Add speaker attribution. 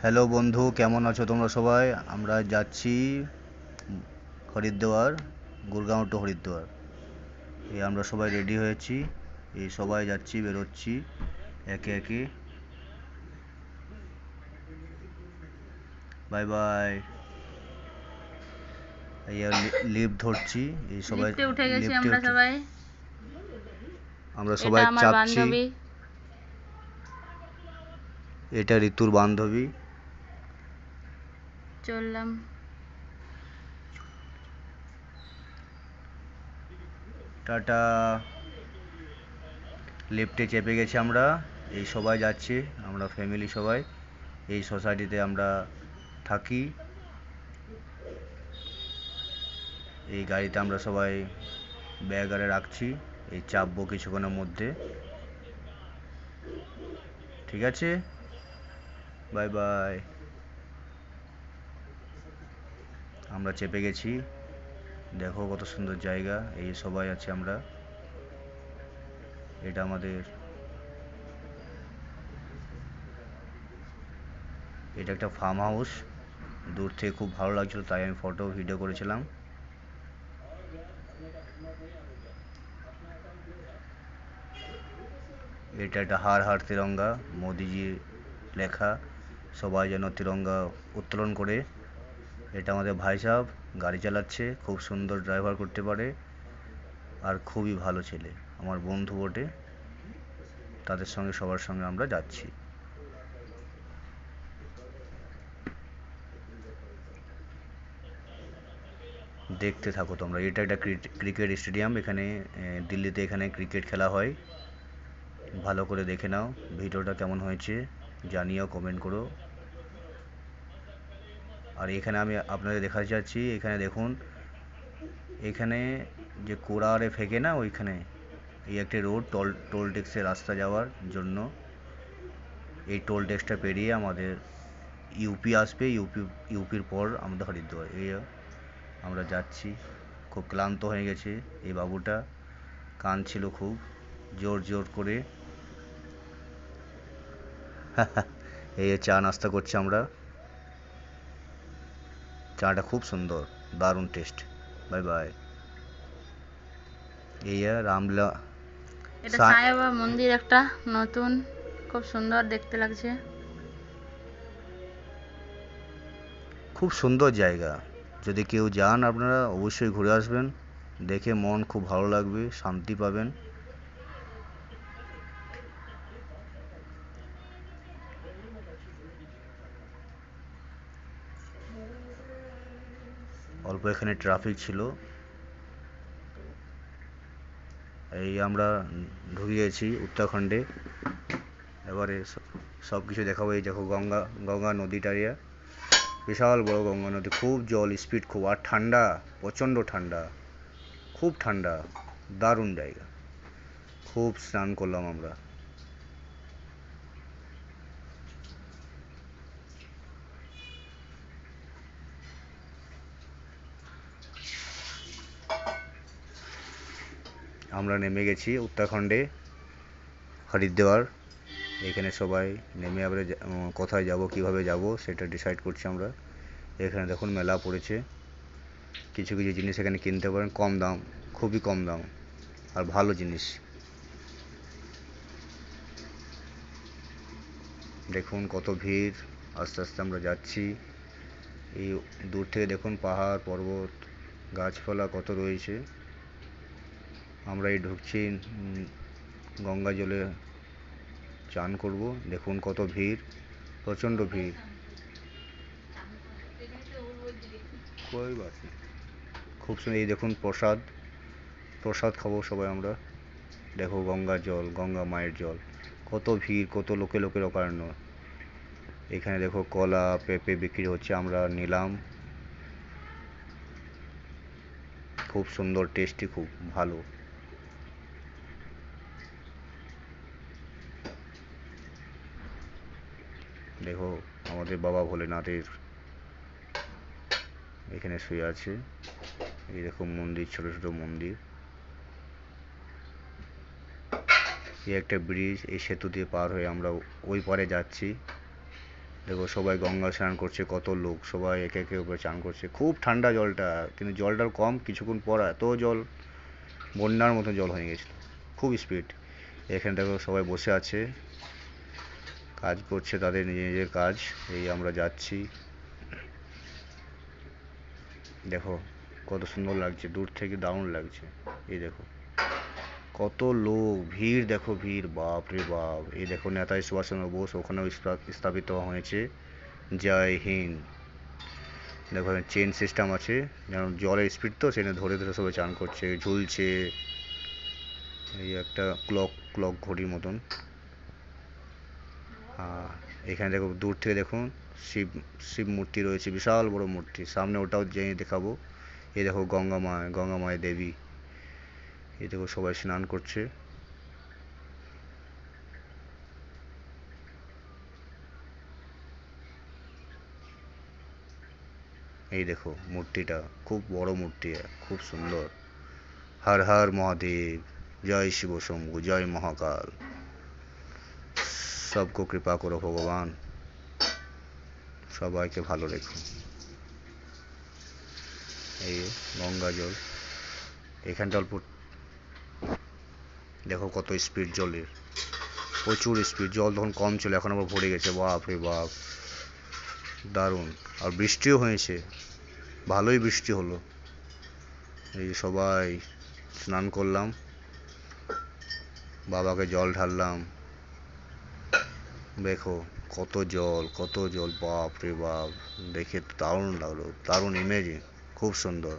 Speaker 1: Hello বন্ধু, কেমন আছো তোমরা সবাই? আমরা যাচ্ছি হরিদ্বার, গুরগাঁও টু হরিদ্বার। এই আমরা সবাই রেডি হয়েছি, এই সবাই যাচ্ছি, বেরোচ্ছি একে একে। Bye bye. এই লিফট ধরছি, এই সবাই
Speaker 2: লিফটে উঠে গেছি
Speaker 1: লিফটে
Speaker 2: আমরা
Speaker 1: উঠে
Speaker 2: সবাই।
Speaker 1: আমরা
Speaker 2: এটা
Speaker 1: সবাই
Speaker 2: আমার
Speaker 1: চাপছি।
Speaker 2: বান্ধবী।
Speaker 1: এটা ঋতুর বান্ধবী।
Speaker 2: চললাম।
Speaker 1: টাটা। লিফটে চেপে গেছি আমরা, এই সবাই যাচ্ছি, আমরা ফ্যামিলি সবাই। এই সোসাইটিতে আমরা থাকি। এই গাড়িতে আমরা সবাই ব্যাগ আরে রাখছি, এই চাপবো কিছুক্ষণের মধ্যে। ঠিক আছে, বাই বাই। আমরা চেপে গেছি, দেখো কত সুন্দর জায়গা, এই সবাই আছে আমরা। এটা আমাদের, এটা একটা ফার্ম হাউস। দূর থেকে খুব ভালো লাগছিল, তাই আমি ফটো ভিডিও করেছিলাম। এটা একটা হার হার তিরঙ্গা, মোদিজি লেখা, সবাই যেন তিরঙ্গা উত্তোলন করে। এটা আমাদের ভাই সাহেব গাড়ি চালাচ্ছে, খুব সুন্দর ড্রাইভার করতে পারে, আর খুবই ভালো ছেলে, আমার বন্ধু বটে। তাদের সঙ্গে সবার সঙ্গে আমরা যাচ্ছি। দেখতে থাকো তোমরা। এটা একটা ক্রিকেট স্টেডিয়াম, এখানে দিল্লিতে এখানে ক্রিকেট খেলা হয়। ভালো করে দেখে নাও, ভিডিওটা কেমন হয়েছে জানিও, কমেন্ট করো। আর এখানে আমি আপনাদের দেখাতে চাচ্ছি, এখানে দেখুন, এখানে যে কোড়ারে ফেঁকে না ওইখানে, এই একটি রোড, টোল ট্যাক্সের রাস্তা যাওয়ার জন্য। এই টোল ট্যাক্সটা পেরিয়ে আমাদের ইউপি আসবে, ইউপির পর আমাদের হরিদ্বার। এই আমরা যাচ্ছি, খুব ক্লান্ত হয়ে গেছে এই বাবুটা, কাঁদছিল খুব জোর জোর করে। এই চা নাস্তা করছি আমরা, চাটা খুব সুন্দর, দারুণ টেস্ট। Bye bye. এই রামলা
Speaker 2: এটা সাই বাবা মন্দির, একটা নতুন, খুব সুন্দর দেখতে লাগছে।
Speaker 1: খুব সুন্দর জায়গা, যদি কেউ যান আপনারা অবশ্যই ঘুরে আসবেন, দেখে মন খুব ভালো লাগবে, শান্তি পাবেন। অল্প এখানে ট্রাফিক ছিল। এই আমরা ঢুকে গেছি উত্তরাখণ্ডে। এবারে সব কিছু দেখাবো। এই দেখো গঙ্গা, গঙ্গা নদীটা, বিশাল বড় গঙ্গা নদী, খুব জল স্পিড খুব, আর ঠান্ডা, প্রচণ্ড ঠান্ডা, খুব ঠান্ডা, দারুণ জায়গা, খুব স্নান করলাম আমরা। আমরা নেমে গেছি উত্তরাখণ্ডে, হরিদ্বার। এখানে সবাই নেমে আবার কোথায় যাব, কিভাবে যাব সেটা ডিসাইড করছি আমরা। এখানে দেখুন মেলা পড়েছে, কিছু কিছু জিনিস এখানে কিনতে পারেন, কম দাম, খুবই কম দাম, আর ভালো জিনিস। দেখুন কত ভিড়, আস্তে আস্তে আমরা যাচ্ছি। এই দূর থেকে দেখুন পাহাড় পর্বত গাছপালা কত রয়েছে। আমরা এই ঢুকছি গঙ্গা জলে চান করব। দেখুন কত ভিড়, প্রচণ্ড ভিড়। খুব সুন্দর। এই দেখুন প্রসাদ, প্রসাদ খাবো সবাই আমরা। দেখো গঙ্গার জল, গঙ্গা মায়ের জল, কত ভিড়, কত লোকে লোকের অকারণ্য। এখানে দেখো কলা পেঁপে বিক্রি হচ্ছে, আমরা নিলাম, খুব সুন্দর, টেস্টি, খুব ভালো। দেখো আমাদের বাবা ভোলেনাথের এখানে শুয়ে আছে। এই দেখো মন্দির, ছোট ছোট মন্দির। এই একটা ব্রিজ, এই সেতু দিয়ে পার হয়ে আমরা ওই পারে যাচ্ছি। দেখো সবাই গঙ্গা স্নান করছে, কত লোক সবাই একে একে উপরে চান করছে। খুব ঠান্ডা জলটা, কিন্তু জলটার কম, কিছুক্ষণ পর এত জল, বন্যার মতো জল হয়ে গেছিল, খুব স্পিড। এখানে দেখো সবাই বসে আছে, কাজ করছে তাদের নিজের নিজের কাজ। এই আমরা যাচ্ছি, দেখো কত সুন্দর লাগছে, দূর থেকে দারুণ লাগছে। এই দেখো কত লোক, ভিড় দেখো ভিড়, বাপ রে বাপ। এই দেখো নেতাজি সুভাষচন্দ্র বোস ওখানেও স্থাপিত হয়েছে, জয় হিন্দ। দেখো চেন সিস্টেম আছে, যেন জলের স্পিড তো সেটা ধরে ধরে সবাই চান করছে, ঝুলছে। এই একটা ক্লক ক্লক ঘড়ির মতন। এখানে দেখো দূর থেকে দেখুন শিব শিব মূর্তি রয়েছে, বিশাল বড় মূর্তি, সামনে ওটাও যেয়ে দেখাবো। এই দেখো গঙ্গা মায় দেবী। এই দেখো সবাই স্নান করছে। এই দেখো মূর্তিটা, খুব বড় মূর্তি, খুব সুন্দর। হর হর মহাদেব, জয় শিব শম্ভু, জয় মহাকাল। সবকো কৃপা করো ভগবান, সবাইকে ভালো রেখো। এই গঙ্গা জল, এখানটা অল্প দেখো কত স্পিড জলের, প্রচুর স্পিড। জল তখন কম ছিল, এখন আবার ভরে গেছে, বাপ রে বাপ, দারুণ। আর বৃষ্টিও হয়েছে, ভালোই বৃষ্টি হলো। এই সবাই স্নান করলাম, বাবাকে জল ঢাললাম। দেখো কত জল, কত জল, বাপ রে বাপ, দেখে দারুণ লাগলো, দারুণ ইমেজিং, খুব সুন্দর।